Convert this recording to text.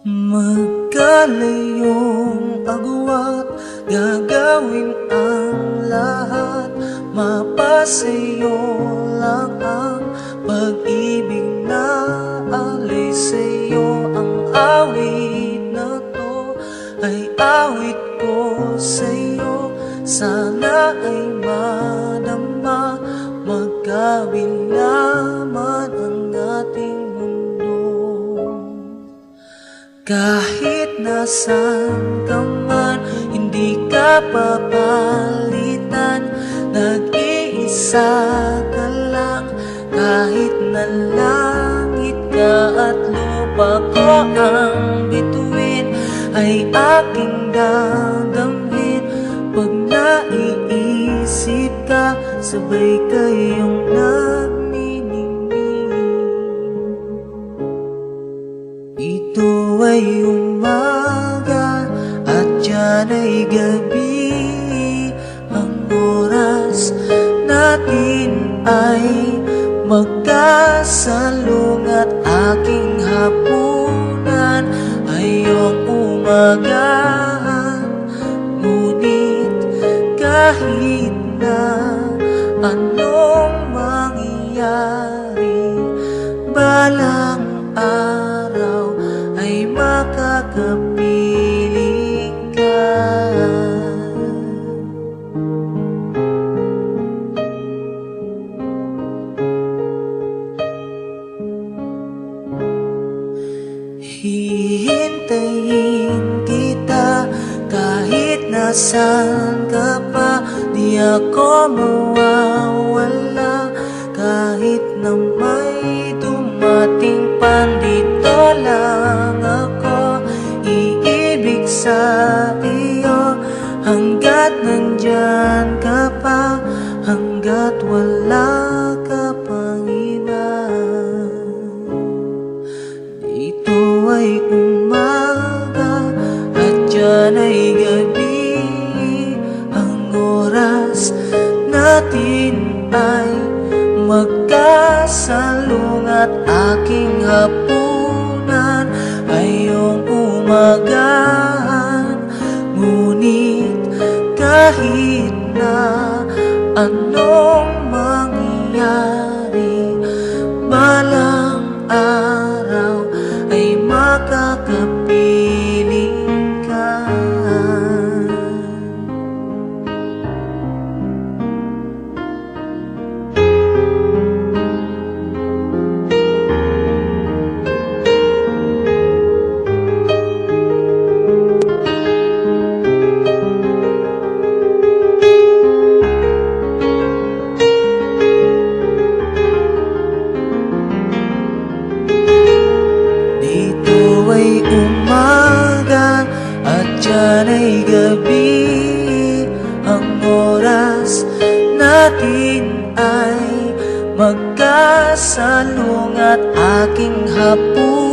Magkalayong agwat, gagawin ang lahat. Mapasayo lang ang pag-ibig na alay sa'yo. Ang awit na to ay awit ko sa'yo. Sana ay madama, magkabinaman ang ating mundo. Kahit nasan ka man, hindi ka papalitan. Nag-iisa ka lang, kahit na langit ka at lupa ko ang bituin, ay aking dadamhin. Pag naiisip ka, sabay kayong nagniningning. Ito ay umaga at yan ay gabi. Ang oras natin ay magkasalungat. Aking hapunan ay iyong umagahan. Ngunit kahit na anong mangyari, balang araw ay makakapiling ka. Hihintayin kita kahit nasan ka pa. Di ako mawawala kahit na may dumating pa. Dito lang ako, iibig sa iyo hanggat nandyan ka pa, hanggat wala ka pang iba. Ito ay umaga at yan ay gabi. Ang oras natin ay magkasalungat. Aking hapunan ay iyong umagahan. Ngunit kahit na anong mangyari, balang araw ay makakapiling ka. Umaga at yan ay gabi. Ang oras natin ay magkasalungat. Aking hapon